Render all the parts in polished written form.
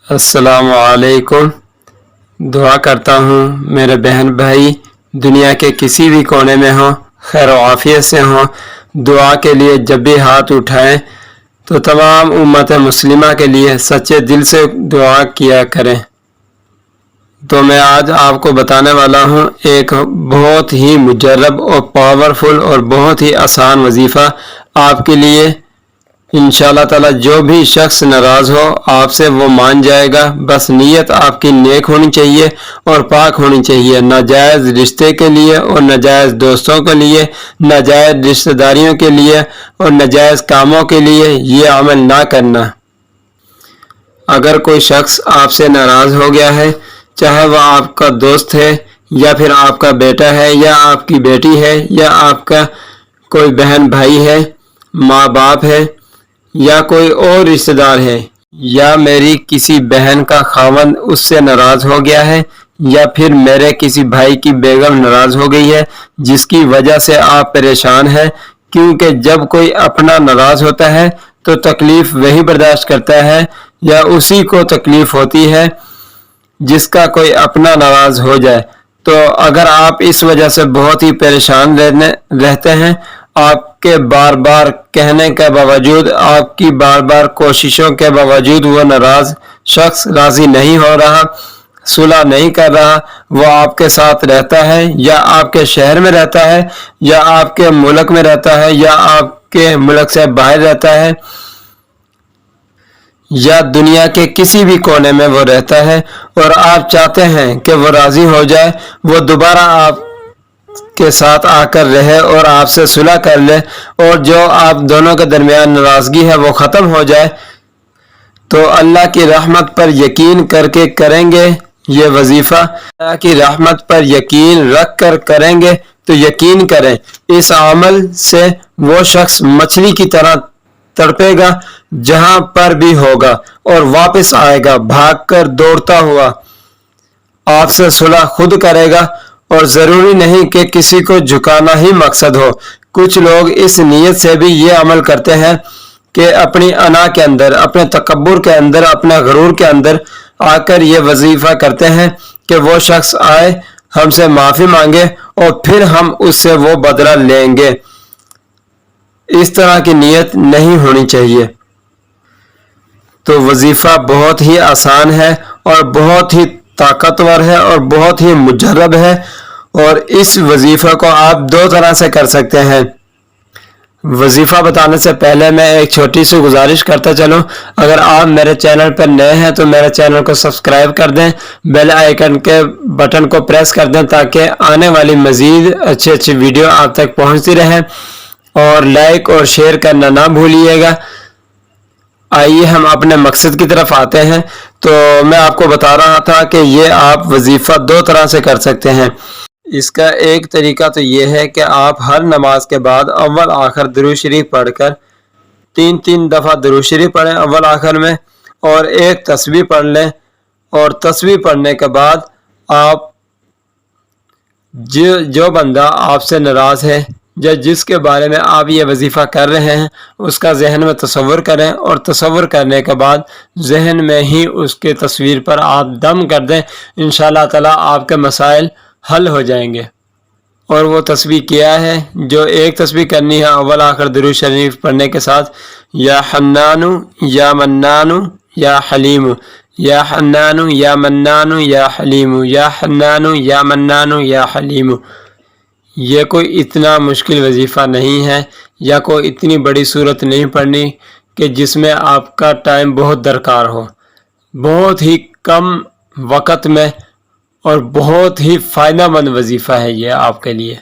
السلام علیکم۔ دعا کرتا ہوں میرے بہن بھائی دنیا کے کسی بھی کونے میں ہوں، خیر و عافیت سے ہوں۔ دعا کے لیے جب بھی ہاتھ اٹھائیں تو تمام امت مسلمہ کے لیے سچے دل سے دعا کیا کریں۔ تو میں آج آپ کو بتانے والا ہوں ایک بہت ہی مجرب اور پاورفل اور بہت ہی آسان وظیفہ آپ کے لیے۔ انشاءاللہ تعالی جو بھی شخص ناراض ہو آپ سے وہ مان جائے گا، بس نیت آپ کی نیک ہونی چاہیے اور پاک ہونی چاہیے۔ ناجائز رشتے کے لیے اور ناجائز دوستوں کے لیے، ناجائز رشتہ داریوں کے لیے اور ناجائز کاموں کے لیے یہ عمل نہ کرنا۔ اگر کوئی شخص آپ سے ناراض ہو گیا ہے، چاہے وہ آپ کا دوست ہے یا پھر آپ کا بیٹا ہے یا آپ کی بیٹی ہے یا آپ کا کوئی بہن بھائی ہے، ماں باپ ہے یا کوئی اور رشتہ دار ہے، یا میری کسی بہن کا خاوند اس سے ناراض ہو گیا ہے، یا پھر میرے کسی بھائی کی بیگم ناراض ہو گئی ہے جس کی وجہ سے آپ پریشان ہیں، کیونکہ جب کوئی اپنا ناراض ہوتا ہے تو تکلیف وہی برداشت کرتا ہے یا اسی کو تکلیف ہوتی ہے جس کا کوئی اپنا ناراض ہو جائے۔ تو اگر آپ اس وجہ سے بہت ہی پریشان رہتے ہیں، آپ کے بار بار کہنے کے باوجود، آپ کی بار بار کوششوں کے باوجود وہ ناراض شخص راضی نہیں ہو رہا، صلح نہیں کر رہا، وہ آپ کے ساتھ رہتا ہے یا آپ کے شہر میں رہتا ہے یا آپ کے ملک میں رہتا ہے یا آپ کے ملک سے باہر رہتا ہے یا دنیا کے کسی بھی کونے میں وہ رہتا ہے، اور آپ چاہتے ہیں کہ وہ راضی ہو جائے، وہ دوبارہ آپ کے ساتھ آ کر رہے اور آپ سے صلح کر لے اور جو آپ دونوں کے درمیان ناراضگی ہے وہ ختم ہو جائے، تو اللہ کی رحمت پر یقین کر کے کریں گے یہ وظیفہ۔ اللہ کی رحمت پر یقین رکھ کر کریں گے تو یقین کریں اس عمل سے وہ شخص مچھلی کی طرح تڑپے گا جہاں پر بھی ہوگا اور واپس آئے گا بھاگ کر دوڑتا ہوا، آپ سے صلح خود کرے گا۔ اور ضروری نہیں کہ کسی کو جھکانا ہی مقصد ہو، کچھ لوگ اس نیت سے بھی یہ عمل کرتے ہیں کہ اپنی انا کے اندر، اپنے تکبر کے اندر، اپنے غرور کے اندر آ کر یہ وظیفہ کرتے ہیں کہ وہ شخص آئے ہم سے معافی مانگے اور پھر ہم اس سے وہ بدلہ لیں گے۔ اس طرح کی نیت نہیں ہونی چاہیے۔ تو وظیفہ بہت ہی آسان ہے اور بہت ہی طاقتور ہے اور بہت ہی مجرب ہے، اور اس وظیفہ کو آپ دو طرح سے کر سکتے ہیں۔ وظیفہ بتانے سے پہلے میں ایک چھوٹی سی گزارش کرتا چلوں، اگر آپ میرے چینل پر نئے ہیں تو میرے چینل کو سبسکرائب کر دیں، بیل آئیکن کے بٹن کو پریس کر دیں تاکہ آنے والی مزید اچھی ویڈیو آپ تک پہنچتی رہے، اور لائک اور شیئر کرنا نہ بھولیے گا۔ آئیے ہم اپنے مقصد کی طرف آتے ہیں۔ تو میں آپ کو بتا رہا تھا کہ یہ آپ وظیفہ دو طرح سے کر سکتے ہیں۔ اس کا ایک طریقہ تو یہ ہے کہ آپ ہر نماز کے بعد اول آخر درود شریف پڑھ کر 3 دفعہ درود شریف پڑھیں اول آخر میں، اور ایک تسبیح پڑھ لیں، اور تسبیح پڑھنے کے بعد آپ جو بندہ آپ سے ناراض ہے یا جس کے بارے میں آپ یہ وظیفہ کر رہے ہیں اس کا ذہن میں تصور کریں، اور تصور کرنے کے بعد ذہن میں ہی اس کے تصویر پر آپ دم کر دیں، انشاءاللہ تعالی آپ کے مسائل حل ہو جائیں گے۔ اور وہ تسبیح کیا ہے؟ جو ایک تسبیح کرنی ہے اول آخر درود شریف پڑھنے کے ساتھ، یا حنانو یا منانو یا حلیمو، یا حنانو یا منانو یا حلیمو، یا حنانو یا منانو یا حلیمو۔ یہ کوئی اتنا مشکل وظیفہ نہیں ہے یا کوئی اتنی بڑی صورت نہیں پڑھنی کہ جس میں آپ کا ٹائم بہت درکار ہو، بہت ہی کم وقت میں، اور بہت ہی فائدہ مند وظیفہ ہے یہ آپ کے لیے۔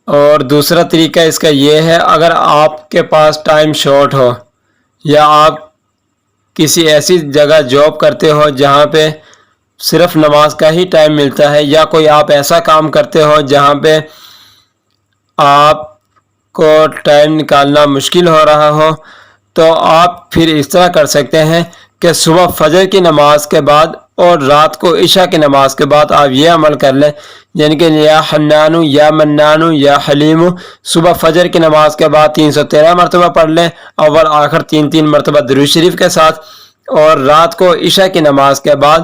اور دوسرا طریقہ اس کا یہ ہے، اگر آپ کے پاس ٹائم شارٹ ہو یا آپ کسی ایسی جگہ جاب کرتے ہو جہاں پہ صرف نماز کا ہی ٹائم ملتا ہے، یا کوئی آپ ایسا کام کرتے ہو جہاں پہ آپ کو ٹائم نکالنا مشکل ہو رہا ہو، تو آپ پھر اس طرح کر سکتے ہیں کہ صبح فجر کی نماز کے بعد اور رات کو عشاء کی نماز کے بعد آپ یہ عمل کر لیں، یعنی کہ یا حنانو یا منانو یا حلیمو صبح فجر کی نماز کے بعد 313 مرتبہ پڑھ لیں اول آخر 3 مرتبہ درود شریف کے ساتھ، اور رات کو عشاء کی نماز کے بعد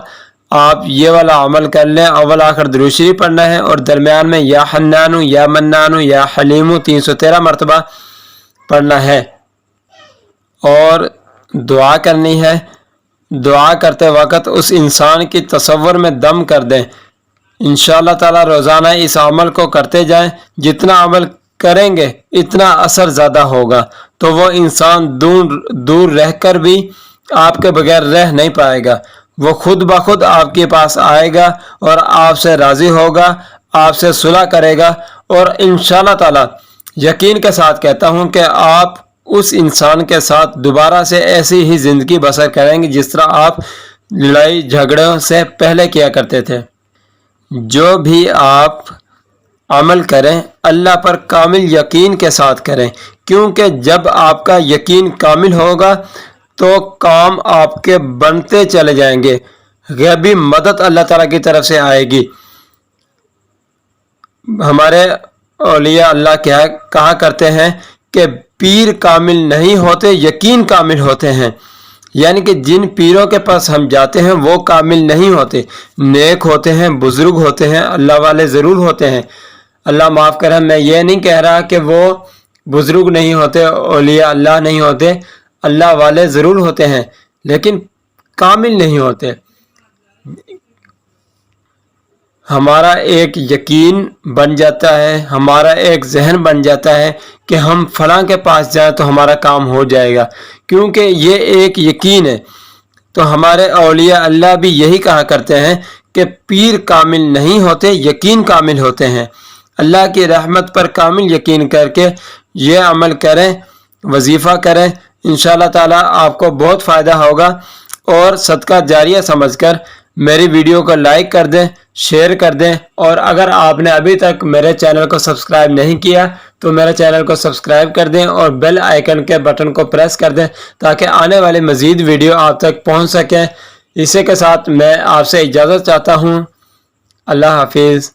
آپ یہ والا عمل کر لیں. اول آخر درود شریف پڑھنا ہے اور درمیان میں یا حنانو یا منانو یا حلیمو 313 مرتبہ پڑھنا ہے اور دعا کرنی ہے. دعا کرتے وقت اس انسان کی تصور میں دم کر دیں. انشاءاللہ تعالی روزانہ اس عمل کو کرتے جائیں. جتنا عمل کریں گے اتنا اثر زیادہ ہوگا. تو وہ انسان دور رہ کر بھی آپ کے بغیر رہ نہیں پائے گا. وہ خود بخود آپ کے پاس آئے گا اور آپ سے راضی ہوگا, آپ سے صلح کرے گا. اور انشاءاللہ تعالی یقین کے ساتھ کہتا ہوں کہ آپ اس انسان کے ساتھ دوبارہ سے ایسی ہی زندگی بسر کریں گے جس طرح آپ لڑائی جھگڑوں سے پہلے کیا کرتے تھے. جو بھی آپ عمل کریں اللہ پر کامل یقین کے ساتھ کریں, کیونکہ جب آپ کا یقین کامل ہوگا تو کام آپ کے بنتے چلے جائیں گے. غیبی مدد اللہ تعالیٰ کی طرف سے آئے گی. ہمارے اولیاء اللہ کہا کرتے ہیں کہ پیر کامل نہیں ہوتے, یقین کامل ہوتے ہیں. یعنی کہ جن پیروں کے پاس ہم جاتے ہیں وہ کامل نہیں ہوتے, نیک ہوتے ہیں, بزرگ ہوتے ہیں, اللہ والے ضرور ہوتے ہیں. اللہ معاف کرے, میں یہ نہیں کہہ رہا کہ وہ بزرگ نہیں ہوتے, اولیاء اللہ نہیں ہوتے, اللہ والے ضرور ہوتے ہیں لیکن کامل نہیں ہوتے. ہمارا ایک یقین بن جاتا ہے, ہمارا ایک ذہن بن جاتا ہے کہ ہم فلاں کے پاس جائیں تو ہمارا کام ہو جائے گا, کیونکہ یہ ایک یقین ہے. تو ہمارے اولیاء اللہ بھی یہی کہا کرتے ہیں کہ پیر کامل نہیں ہوتے, یقین کامل ہوتے ہیں. اللہ کی رحمت پر کامل یقین کر کے یہ عمل کریں, وظیفہ کریں, انشاءاللہ تعالی آپ کو بہت فائدہ ہوگا. اور صدقہ جاریہ سمجھ کر میری ویڈیو کو لائک کر دیں, شیئر کر دیں. اور اگر آپ نے ابھی تک میرے چینل کو سبسکرائب نہیں کیا تو میرے چینل کو سبسکرائب کر دیں اور بیل آئیکن کے بٹن کو پریس کر دیں تاکہ آنے والی مزید ویڈیو آپ تک پہنچ سکیں. اسی کے ساتھ میں آپ سے اجازت چاہتا ہوں. اللہ حافظ.